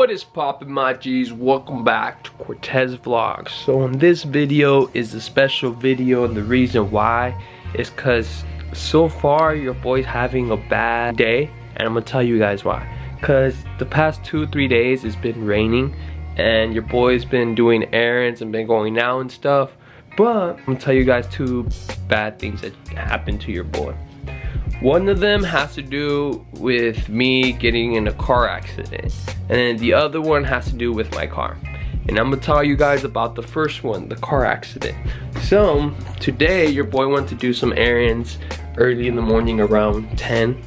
What is poppin', my G's? Welcome back to Cortes Vlogs. So in this video is a special video, and the reason why is because so far your boy's having a bad day, and I'm gonna tell you guys why. Because the past 2-3 days it's been raining and your boy's been doing errands and been going out and stuff, but I'm gonna tell you guys two bad things that happened to your boy. One of them has to do with me getting in a car accident, and then the other one has to do with my car. And I'm gonna tell you guys about the first one, the car accident. So today your boy went to do some errands early in the morning around 10,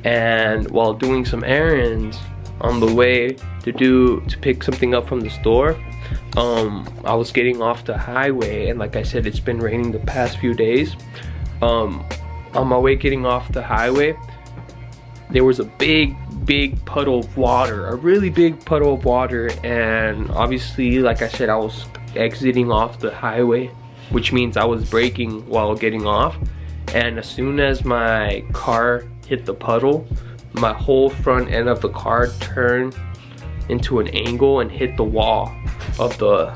and while doing some errands on the way to pick something up from the store, I was getting off the highway, and like I said, it's been raining the past few days. On my way getting off the highway, there was a big puddle of water, a really big puddle of water, and obviously, like I said, I was exiting off the highway, which means I was braking while getting off, and as soon as my car hit the puddle, my whole front end of the car turned into an angle and hit the wall of the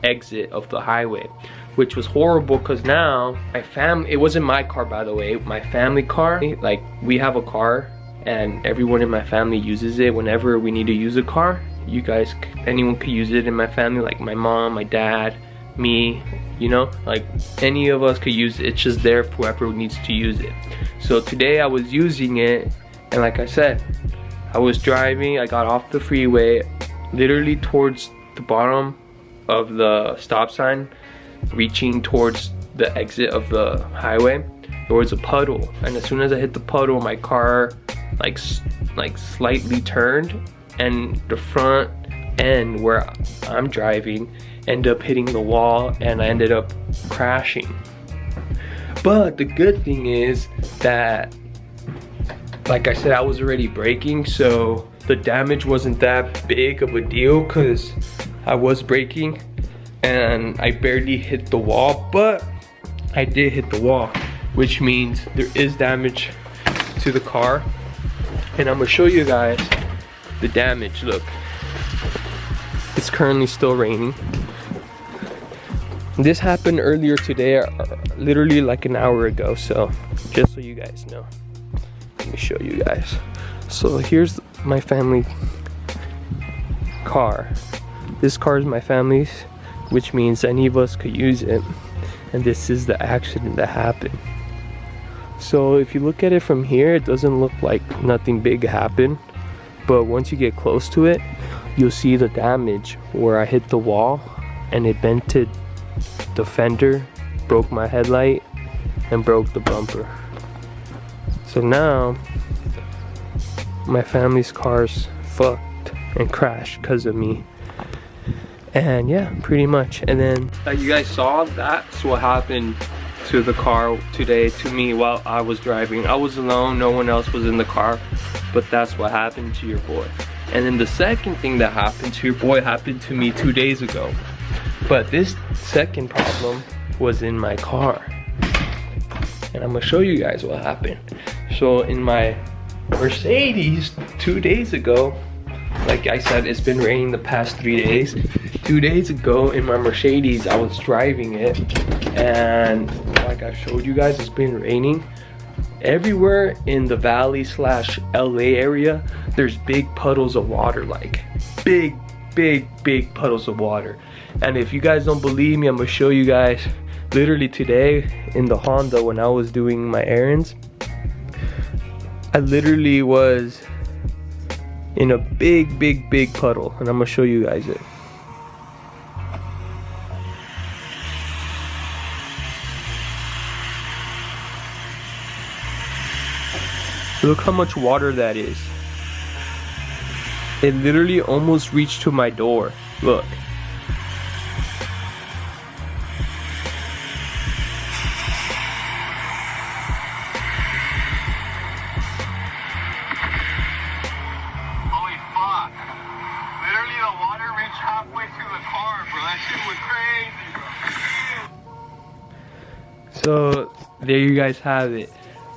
exit of the highway, which was horrible because now my family, it wasn't my car, by the way, my family car, like we have a car and everyone in my family uses it whenever we need to use a car. You guys, anyone could use it in my family, like my mom, my dad, me, you know, like any of us could use it. It's just there for whoever needs to use it. So today I was using it, and like I said, I was driving, I got off the freeway, literally towards the bottom of the stop sign, reaching towards the exit of the highway. There was a puddle, and as soon as I hit the puddle, my car like slightly turned, and the front end where I'm driving ended up hitting the wall, and I ended up crashing. But the good thing is that, like I said, I was already braking, so the damage wasn't that big of a deal because I was braking and I barely hit the wall, but I did hit the wall, which means there is damage to the car, and I'm gonna show you guys the damage. Look, it's currently still raining. This happened earlier today, literally like an hour ago, so just so you guys know. Let me show you guys. So here's my family car. This car is my family's, which means any of us could use it, and this is the accident that happened. So if you look at it from here, it doesn't look like nothing big happened, but once you get close to it, you'll see the damage where I hit the wall and it bented the fender, broke my headlight, and broke the bumper. So now my family's car's fucked and crashed because of me. And yeah, pretty much. And then like you guys saw, that's what happened to the car today to me while I was driving. I was alone, no one else was in the car, but that's what happened to your boy. And then the second thing that happened to your boy happened to me 2 days ago, but this second problem was in my car, and I'm gonna show you guys what happened. So in my Mercedes 2 days ago, like I said, it's been raining the past 3 days. 2 days ago in my Mercedes, I was driving it, and like I showed you guys, it's been raining. Everywhere in the valley / LA area, there's big puddles of water, like big puddles of water. And if you guys don't believe me, I'm gonna show you guys. Literally today in the Honda, when I was doing my errands, I literally was in a big puddle, and I'm gonna show you guys it. Look how much water that is. It literally almost reached to my door. Look. Holy fuck. Literally the water reached halfway to the car, bro. That shit was crazy, bro. So there you guys have it.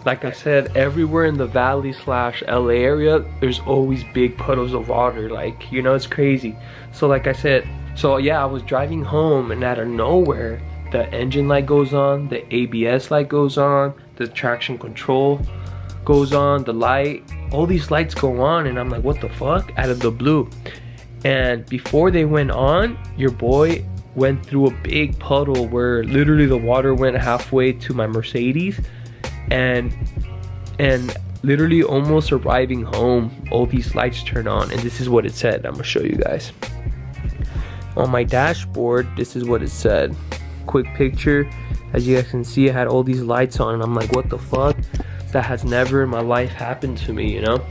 like I said, everywhere in the valley slash LA area, there's always big puddles of water. Like, you know, it's crazy. So like I said, so yeah, I was driving home and out of nowhere, the engine light goes on, the ABS light goes on, the traction control goes on, the light, all these lights go on, and I'm like, what the fuck? Out of the blue. And before they went on, your boy went through a big puddle where literally the water went halfway to my Mercedes, and literally almost arriving home, all these lights turn on, and this is what it said. I'm gonna show you guys. On my dashboard, this is what it said. Quick picture. As you guys can see, it had all these lights on, and I'm like, what the fuck? That has never in my life happened to me, you know?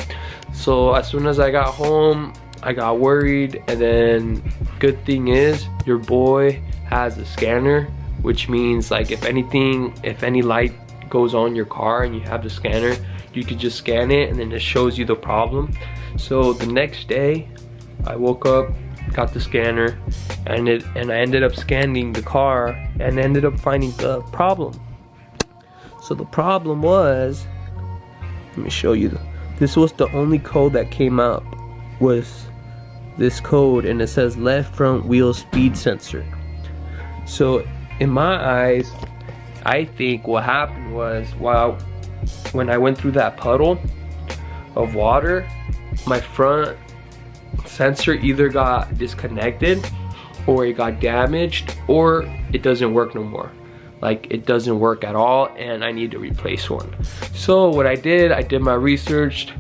So as soon as I got home, I got worried, and then good thing is your boy has a scanner, which means like if any light goes on your car and you have the scanner, you could just scan it and then it shows you the problem. So the next day I woke up, got the scanner, and I ended up scanning the car and ended up finding the problem. So the problem was, let me show you, this was the only code that came up, was this code, and it says left front wheel speed sensor. So in my eyes, I think what happened was, when I went through that puddle of water, my front sensor either got disconnected, or it got damaged, or it doesn't work no more. Like, it doesn't work at all, and I need to replace one. So what I did my research,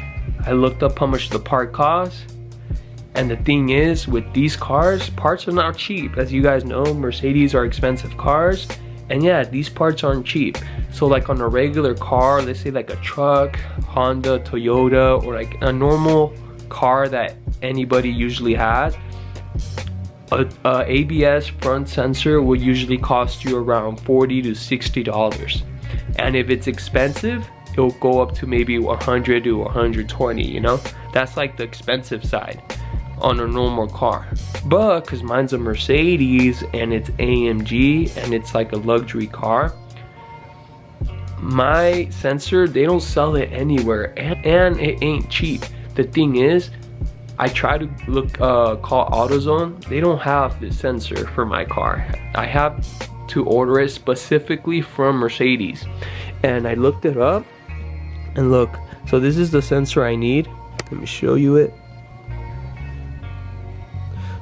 I looked up how much the part costs, and the thing is, with these cars, parts are not cheap. As you guys know, Mercedes are expensive cars, and yeah, these parts aren't cheap. So like on a regular car, let's say like a truck, Honda, Toyota, or like a normal car that anybody usually has, a ABS front sensor will usually cost you around $40 to $60, and if it's expensive, it'll go up to maybe 100 to 120, you know? That's like the expensive side on a normal car. But because mine's a Mercedes and it's AMG and it's like a luxury car, my sensor, they don't sell it anywhere, and it ain't cheap. The thing is, I try to call AutoZone. They don't have this sensor for my car. I have to order it specifically from Mercedes, and I looked it up, and look, so this is the sensor I need. Let me show you it.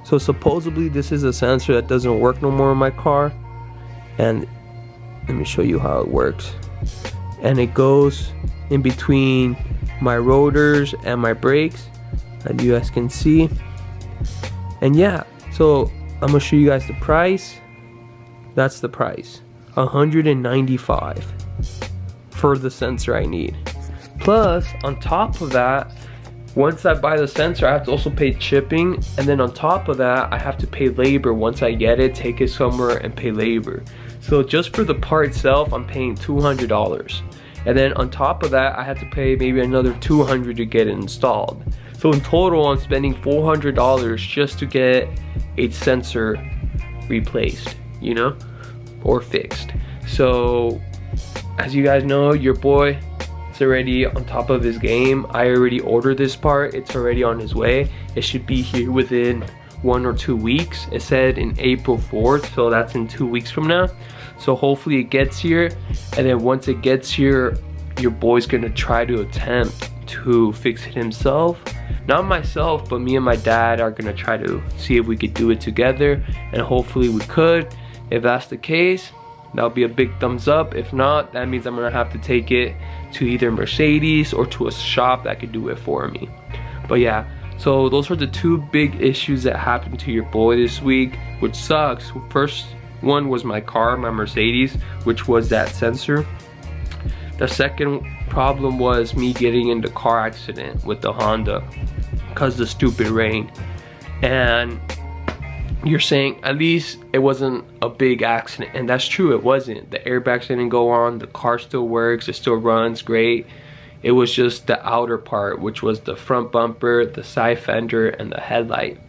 So supposedly this is a sensor that doesn't work no more in my car, and let me show you how it works. And it goes in between my rotors and my brakes, as you guys can see. And yeah, so I'm gonna show you guys the price. That's the price, $195 for the sensor I need. Plus, on top of that, once I buy the sensor, I have to also pay shipping, and then on top of that, I have to pay labor once I get it, take it somewhere and pay labor. So just for the part itself, I'm paying $200. And then on top of that, I have to pay maybe another $200 to get it installed. So in total, I'm spending $400 just to get a sensor replaced, you know, or fixed. So as you guys know, your boy is already on top of his game. I already ordered this part. It's already on his way. It should be here within 1 or 2 weeks. It said in April 4th, so that's in 2 weeks from now. So hopefully it gets here, and then once it gets here, your boy's gonna try to attempt to fix it himself. Not myself, but me and my dad are gonna try to see if we could do it together, and hopefully we could. If that's the case, that'll be a big thumbs up. If not, that means I'm gonna have to take it to either Mercedes or to a shop that could do it for me. But yeah, so those are the two big issues that happened to your boy this week, which sucks. First one was my car, my Mercedes, which was that sensor. The second problem was me getting into a car accident with the Honda because of the stupid rain. And you're saying at least it wasn't a big accident, and that's true, it wasn't. The airbags didn't go on, the car still works, it still runs great. It was just the outer part, which was the front bumper, the side fender, and the headlight.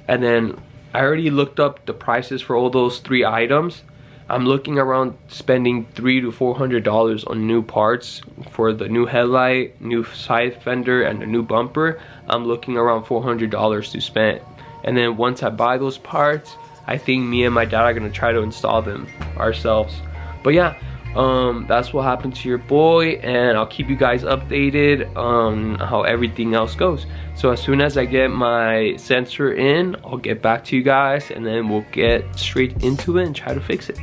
And then I already looked up the prices for all those 3 items, I'm looking around spending $300 to $400 on new parts for the new headlight, new side fender, and the new bumper. I'm looking around $400 to spend. And then once I buy those parts, I think me and my dad are gonna try to install them ourselves. But yeah, that's what happened to your boy, and I'll keep you guys updated on how everything else goes. So as soon as I get my sensor in, I'll get back to you guys, and then we'll get straight into it and try to fix it.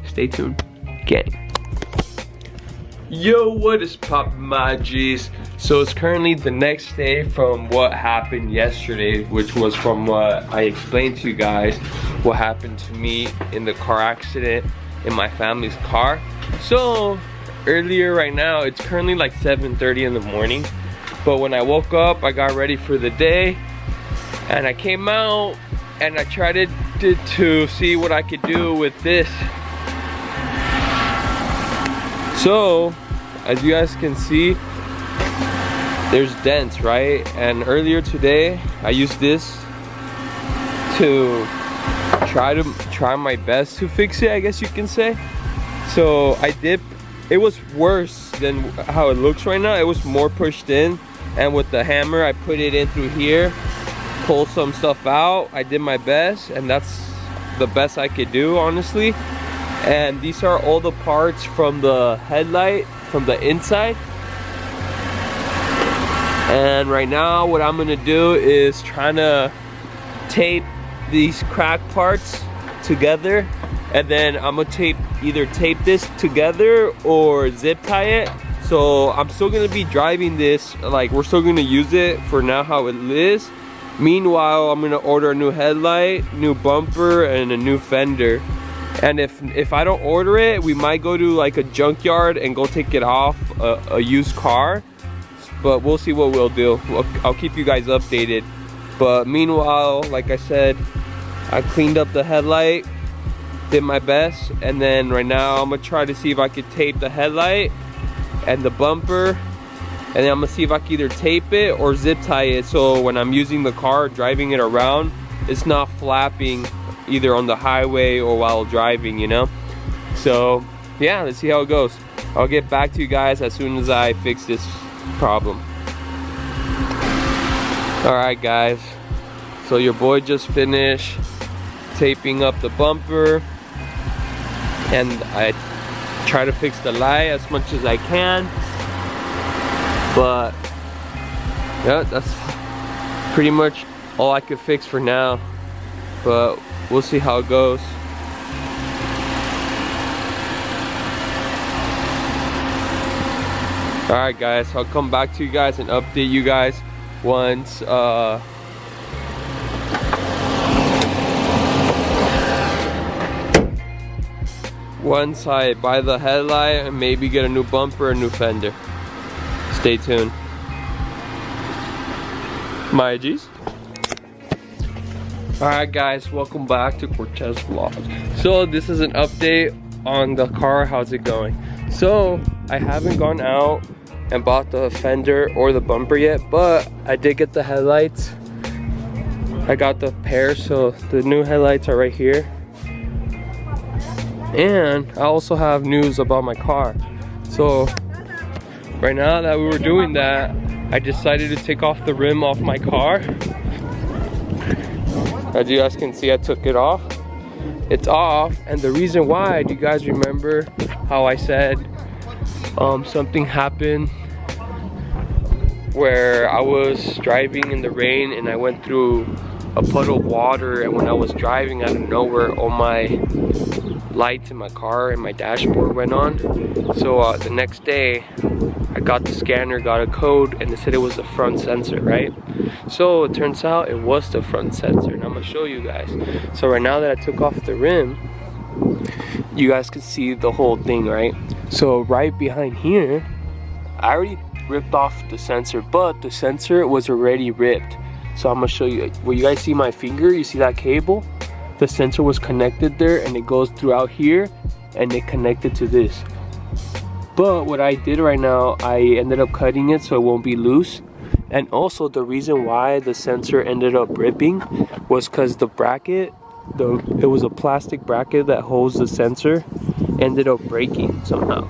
Stay tuned, gang. Yo, what is poppin', my G's? So it's currently the next day from what happened yesterday, which was from what I explained to you guys, what happened to me in the car accident in my family's car. So earlier right now, it's currently like 7:30 in the morning, but when I woke up, I got ready for the day, and I came out and I tried to see what I could do with this. So as you guys can see, there's dents, right? And earlier today I used this to try my best to fix it, I guess you can say. So I did. It was worse than how it looks right now. It was more pushed in, and with the hammer I put it in through here, pull some stuff out. I did my best, and that's the best I could do, honestly. And these are all the parts from the headlight from the inside. And right now what I'm gonna do is trying to tape these crack parts together, and then I'm gonna either tape this together or zip tie it. So I'm still gonna be driving this, like we're still gonna use it for now how it is. Meanwhile, I'm gonna order a new headlight, new bumper, and a new fender. And if I don't order it, we might go to like a junkyard and go take it off a used car. But we'll see what we'll do. I'll keep you guys updated. But meanwhile, like I said, I cleaned up the headlight, did my best, and then right now I'm gonna try to see if I could tape the headlight and the bumper, and then I'm gonna see if I can either tape it or zip tie it, so when I'm using the car, driving it around, it's not flapping either on the highway or while driving, you know? So yeah, let's see how it goes. I'll get back to you guys as soon as I fix this problem. Alright guys, so your boy just finished taping up the bumper, and I try to fix the light as much as I can, but yeah, that's pretty much all I could fix for now, but we'll see how it goes. Alright guys, I'll come back to you guys and update you guys once once I buy the headlight and maybe get a new bumper, a new fender. Stay tuned, my G's. Alright guys, welcome back to Cortes Vlog. So this is an update on the car. How's it going? So I haven't gone out and bought the fender or the bumper yet, but I did get the headlights. I got the pair, so the new headlights are right here. And I also have news about my car. So right now that we were doing that, I decided to take off the rim off my car. As you guys can see, I took it off. It's off, and the reason why, do you guys remember how I said something happened where I was driving in the rain and I went through a puddle of water, and when I was driving out of nowhere, all my lights in my car and my dashboard went on. So the next day I got the scanner, got a code, and it said it was the front sensor, right? So it turns out it was the front sensor, and I'm gonna show you guys. So right now that I took off the rim, you guys can see the whole thing, right? So right behind here, I already ripped off the sensor, but the sensor was already ripped. So I'm gonna show you. When you guys see my finger, you see that cable? The sensor was connected there, and it goes throughout here, and it connected to this. But what I did right now, I ended up cutting it so it won't be loose. And also the reason why the sensor ended up ripping was because the bracket it was a plastic bracket that holds the sensor, ended up breaking somehow.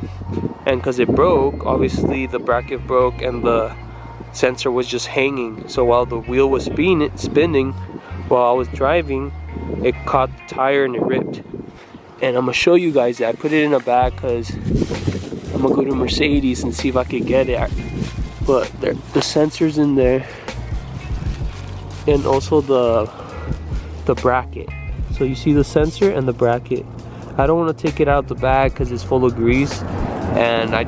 And because it broke, obviously the bracket broke and the sensor was just hanging. So while the wheel was spinning while I was driving, it caught the tire and it ripped. And I'm gonna show you guys that. I put it in a bag because I'm gonna go to Mercedes and see if I could get it. But the sensor's in there, and also the bracket. So you see the sensor and the bracket. I don't want to take it out of the bag because it's full of grease, and I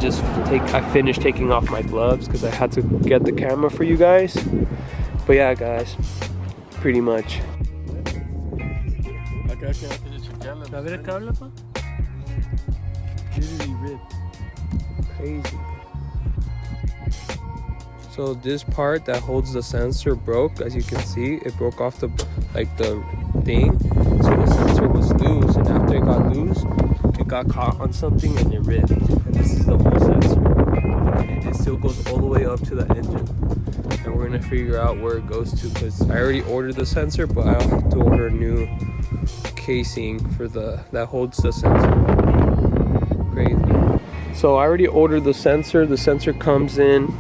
finished taking off my gloves because I had to get the camera for you guys. But yeah, guys, pretty much. Literally ripped. Crazy. So this part that holds the sensor broke. As you can see, it broke off the thing. So the sensor was loose, and after it got loose, it got caught on something and it ripped. And this is the whole sensor, and it still goes all the way up to the engine. And we're gonna figure out where it goes to, because I already ordered the sensor, but I'll have to order a new casing for that holds the sensor. Crazy. So I already ordered the sensor. The sensor comes in,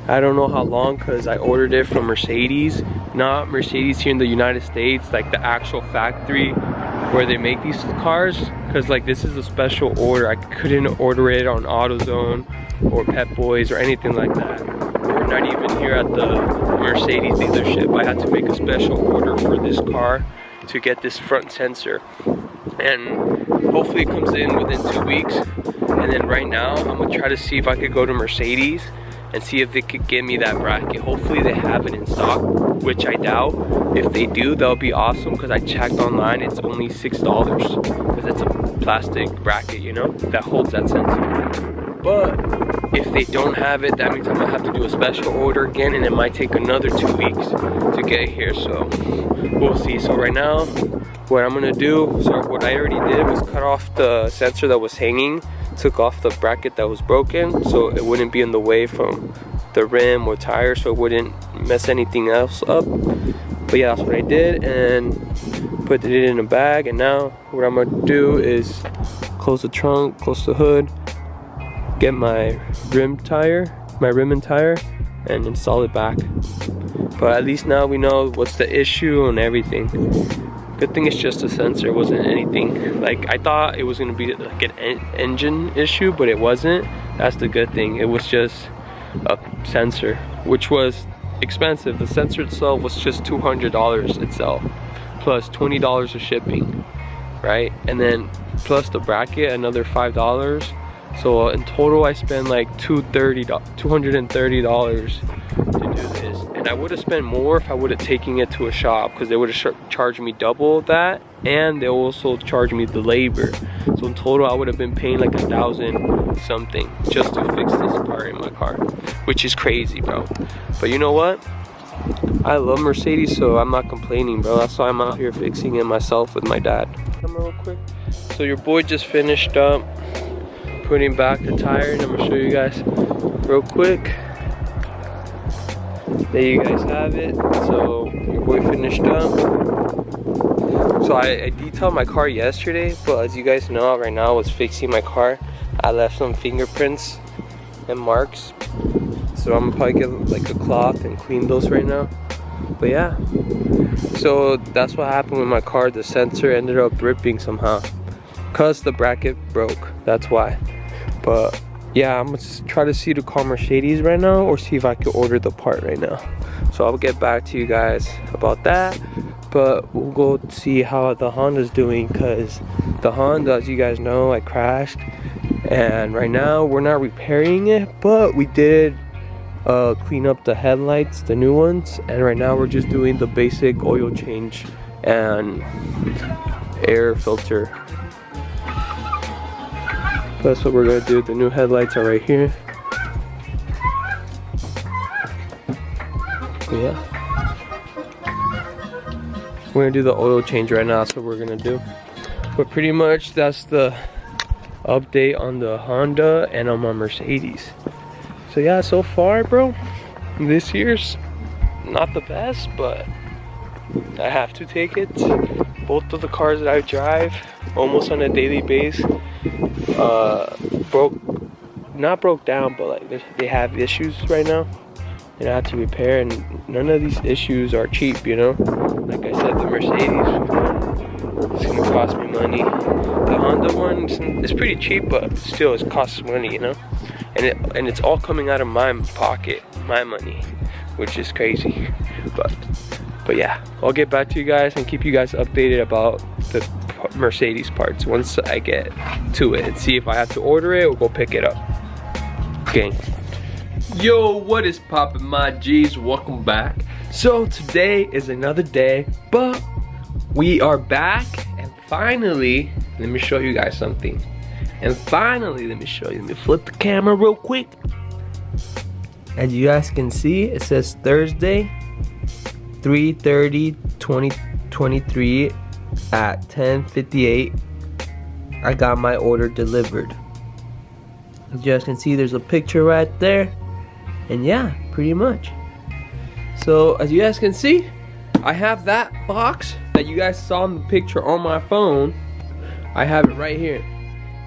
I don't know how long, because I ordered it from Mercedes. Not Mercedes here in the United States, like the actual factory where they make these cars, because like this is a special order. I couldn't order it on AutoZone or Pep Boiz or anything like that. Or not even here at the Mercedes dealership. I had to make a special order for this car to get this front sensor. And hopefully it comes in within 2 weeks. And then right now, I'm gonna try to see if I could go to Mercedes and see if they could give me that bracket. Hopefully they have it in stock, which I doubt. If they do, that'll be awesome, because I checked online, it's only $6, because it's a plastic bracket, you know, that holds that sensor. But if they don't have it, that means I'm gonna have to do a special order again, and it might take another 2 weeks to get here, so we'll see. So right now, what I'm gonna do, so what I already did was cut off the sensor that was hanging, took off the bracket that was broken, so it wouldn't be in the way from the rim or tire, so it wouldn't mess anything else up. But yeah, that's what I did, and put it in a bag. And now what I'm gonna do is close the trunk, close the hood, get my rim and tire, and install it back. But at least now we know what's the issue and everything. Good thing it's just a sensor, it wasn't anything. Like, I thought it was gonna be like an engine issue, but it wasn't. That's the good thing. It was just a sensor, which was expensive. The sensor itself was just $200 itself, plus $20 of shipping, right? And then plus the bracket, another $5. So in total, I spent like $230 to do this. And I would have spent more if I would have taken it to a shop, because they would have charged me double that, and they also charged me the labor. So in total, I would have been paying like $1,000 something just to fix this part in my car, which is crazy, bro. But you know what? I love Mercedes, so I'm not complaining, bro. That's why I'm out here fixing it myself with my dad. Come real quick. So your boy just finished up putting back the tire, and I'm gonna show you guys real quick. There you guys have it. So your boy finished up. So I detailed my car yesterday, but as you guys know, right now I was fixing my car. I left some fingerprints and marks, so I'm gonna probably get like a cloth and clean those right now. But yeah, so that's what happened with my car. The sensor ended up ripping somehow, cause the bracket broke. That's why. But yeah, I'm gonna try to see to call Mercedes right now, or see if I can order the part right now. So I'll get back to you guys about that. But we'll go see how the Honda's doing, because the Honda, as you guys know, I crashed, and right now we're not repairing it, but we did clean up the headlights, the new ones, and right now we're just doing the basic oil change and air filter. That's what we're gonna do. The new headlights are right here. Yeah, we're gonna do the oil change right now. That's what we're gonna do. But pretty much that's the update on the Honda and on my Mercedes. So yeah, so far, bro, this year's not the best, but I have to take it. Both of the cars that I drive almost on a daily basis not broke down, but like they have issues right now and I have to repair, and none of these issues are cheap, you know. Like I said, the Mercedes, it's gonna cost me money. The Honda one is pretty cheap, but still it costs money, you know. And it's all coming out of my pocket, my money, which is crazy. But yeah, I'll get back to you guys and keep you guys updated about the Mercedes parts once I get to it and see if I have to order it or go pick it up. Gang. Yo, what is poppin', my G's? Welcome back. So today is another day, but we are back, and finally, let me show you guys something. And finally, let me show you. Let me flip the camera real quick. As you guys can see, it says Thursday, 3/30/2023 at 10:58. I got my order delivered. As you guys can see, there's a picture right there. And yeah, pretty much. So as you guys can see, I have that box that you guys saw in the picture on my phone. I have it right here.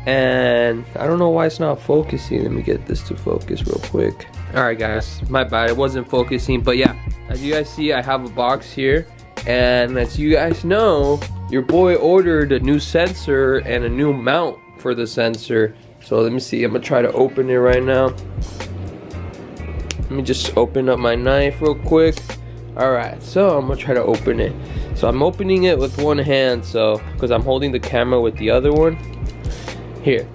And I don't know why it's not focusing. Let me get this to focus real quick. Alright guys, my bad, it wasn't focusing. But yeah, as you guys see, I have a box here. And as you guys know, your boy ordered a new sensor and a new mount for the sensor. So let me see, I'm gonna try to open it right now. Let me just open up my knife real quick. Alright, so I'm gonna try to open it. So I'm opening it with one hand, so because I'm holding the camera with the other one. Here,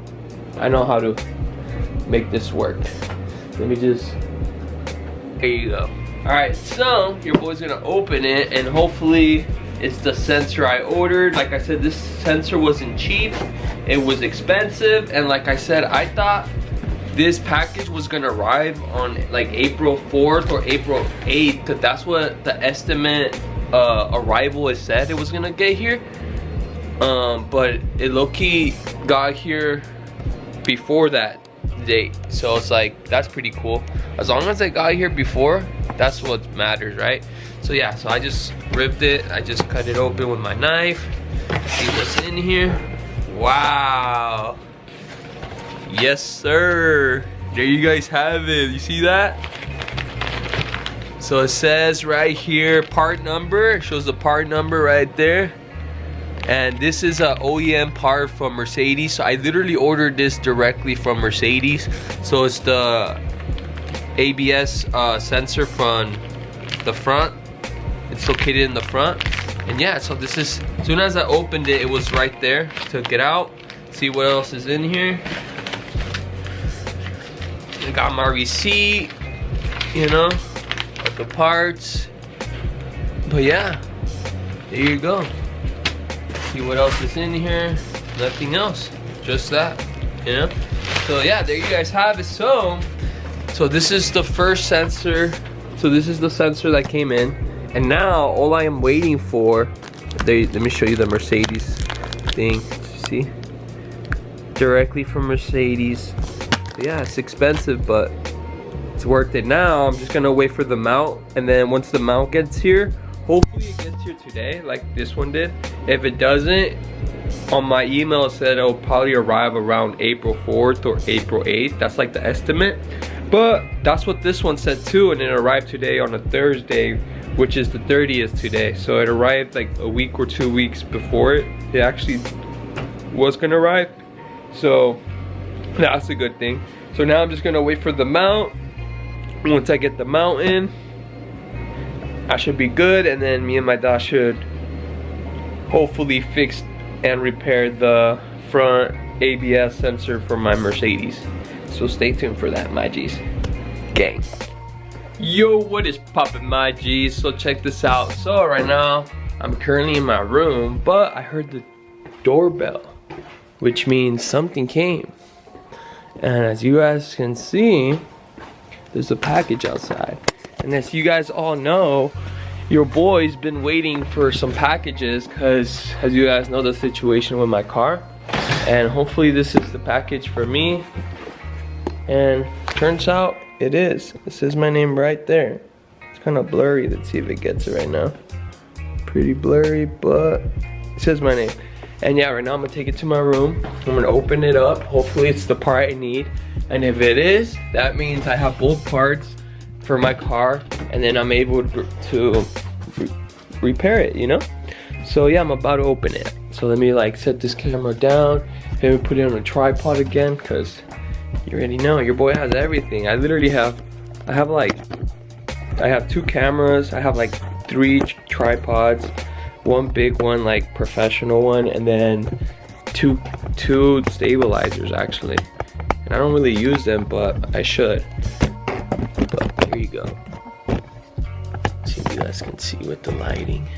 I know how to make this work. Let me just, there you go. Alright, so your boy's gonna open it and hopefully it's the sensor I ordered. Like I said, this sensor wasn't cheap. It was expensive, and like I said, I thought this package was gonna arrive on like April 4th or April 8th, because that's what the estimate arrival is said it was gonna get here. But it low-key got here before that date, so it's like, that's pretty cool. As long as I got here before, that's what matters, right? So yeah, so I just ripped it. I just cut it open with my knife. See what's in here. Wow. Yes, sir. There you guys have it. You see that? So it says right here, part number. It shows the part number right there. And this is a OEM part from Mercedes. So I literally ordered this directly from Mercedes. So it's the ABS sensor from the front. It's located in the front. And yeah, so this is, as soon as I opened it, it was right there. Took it out. See what else is in here. I got my receipt, you know, of the parts. But yeah, there you go. See what else is in here. Nothing else, just that, you know. So yeah, there you guys have it. So this is the first sensor. So this is the sensor that came in, and now all I am waiting for, let me show you the Mercedes thing. See, directly from Mercedes. Yeah, it's expensive, but it's worth it. Now I'm just gonna wait for the mount, and then once the mount gets here, hopefully it gets here today like this one did. If it doesn't, on my email it said it'll probably arrive around April 4th or April 8th. That's like the estimate, but that's what this one said too, and it arrived today on a Thursday, which is the 30th today. So it arrived like a week or 2 weeks before it actually was gonna arrive. So that's a good thing. So now I'm just gonna wait for the mount. Once I get the mount in, I should be good, and then me and my dad should hopefully fix and repair the front ABS sensor for my Mercedes. So stay tuned for that, my G's. Gang. Yo, what is poppin', my G's? So check this out. So right now, I'm currently in my room, but I heard the doorbell, which means something came. And as you guys can see, there's a package outside. And as you guys all know, your boy's been waiting for some packages, because as you guys know the situation with my car. And hopefully this is the package for me. And turns out it is. It says my name right there. It's kind of blurry. Let's see if it gets it right now. pretty blurry, but it says my name. And yeah, right now I'm gonna take it to my room. I'm gonna open it up. Hopefully it's the part I need. And if it is, that means I have both parts for my car, and then I'm able to repair it, you know? So yeah, I'm about to open it. So let me like set this camera down, maybe put it on a tripod again, cause you already know, your boy has everything. I literally have, I have 2 cameras, I have like 3 tripods, one big one, like professional one, and then two stabilizers actually. And I don't really use them, but I should. But there you go. See if you guys can see with the lighting.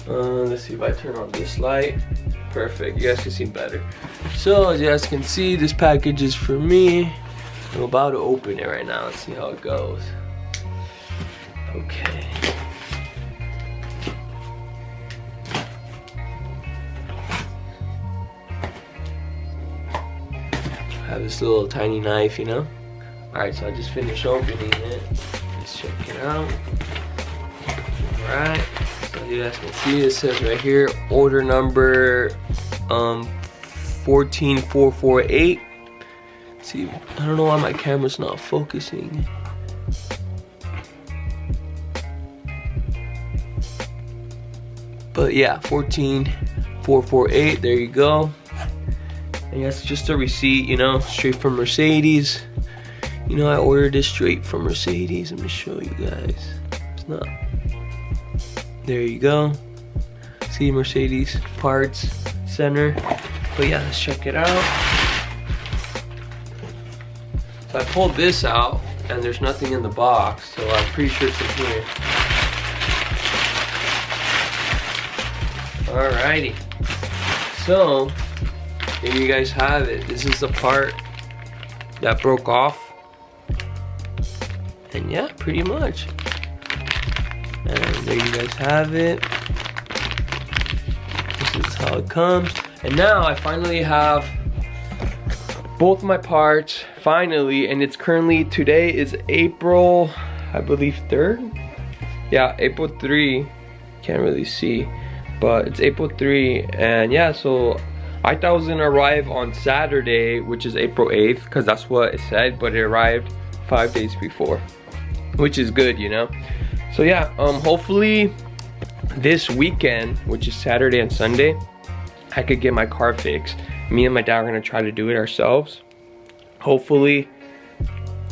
Let's see if I turn on this light. Perfect, you guys can see better. So as you guys can see, this package is for me. I'm about to open it right now. Let's see how it goes. Okay. I have this little tiny knife, you know? Alright, so I just finished opening it. Let's check it out. Alright, so you guys can see it says right here, order number 14448. See, I don't know why my camera's not focusing. But yeah, 14448, there you go. And that's just a receipt, you know, straight from Mercedes. You know, I ordered this straight from Mercedes. Let me show you guys. It's not. There you go. See, Mercedes parts center. But yeah, let's check it out. So I pulled this out and there's nothing in the box, so I'm pretty sure it's in here. Alrighty. So there you guys have it. This is the part that broke off. And yeah, pretty much. And there you guys have it. This is how it comes. And now I finally have both my parts, finally, and it's currently, today is April, I believe 3rd? Yeah, April 3, can't really see, but it's April 3, and yeah, so I thought it was gonna arrive on Saturday, which is April 8th, because that's what it said, but it arrived 5 days before, which is good, you know? So yeah, hopefully this weekend, which is Saturday and Sunday, I could get my car fixed. Me and my dad are gonna try to do it ourselves. Hopefully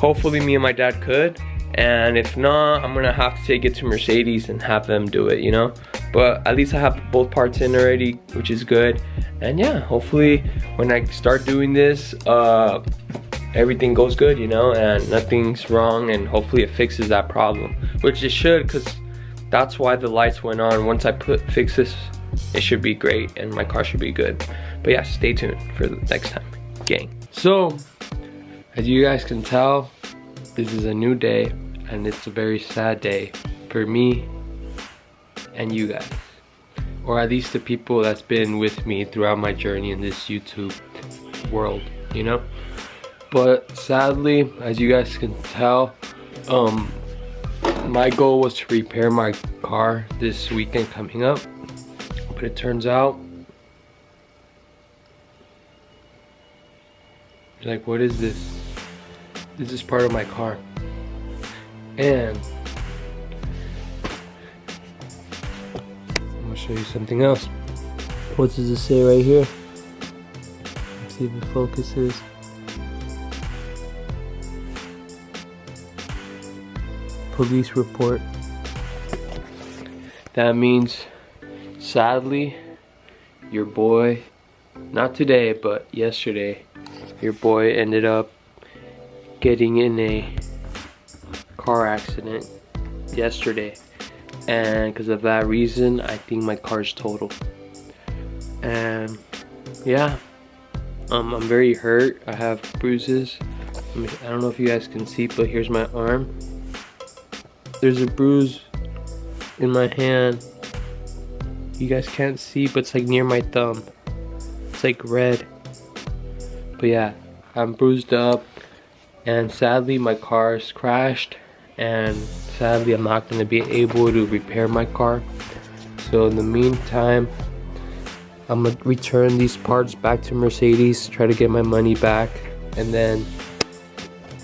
me and my dad could. And if not, I'm gonna have to take it to Mercedes and have them do it, you know? But at least I have both parts in already, which is good. And yeah, hopefully when I start doing this, everything goes good, you know, and nothing's wrong, and hopefully it fixes that problem, which it should, because that's why the lights went on. Once I fix this, it should be great and my car should be good. But yeah, stay tuned for the next time, gang. So as you guys can tell, this is a new day, and it's a very sad day for me and you guys, or at least the people that's been with me throughout my journey in this YouTube world, you know? But sadly, as you guys can tell, my goal was to repair my car this weekend coming up, but it turns out, like, what is this? This is part of my car. And I'm gonna show you something else. What does it say right here? Let's see if it focuses. Police report. That means, sadly, your boy, not today, but yesterday, your boy ended up getting in a car accident yesterday, and because of that reason, I think my car's totaled. And yeah, I'm very hurt. I have bruises. I don't know if you guys can see, but here's my arm. There's a bruise in my hand. You guys can't see, but it's like near my thumb. It's like red. But yeah, I'm bruised up, and sadly my car's crashed, and sadly I'm not going to be able to repair my car. So in the meantime, I'm gonna return these parts back to Mercedes, try to get my money back. And then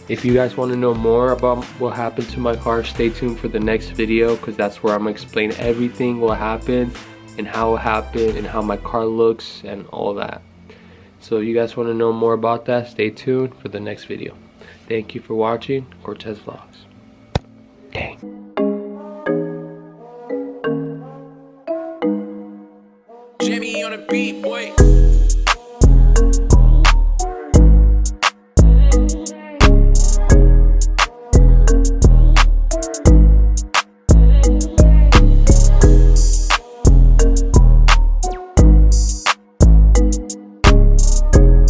if you guys want to know more about what happened to my car, stay tuned for the next video, because that's where I'm gonna explain everything what happened and how it happened and how my car looks and all that. So if you guys want to know more about that, stay tuned for the next video. Thank you for watching Cortes Vlogs. Dang.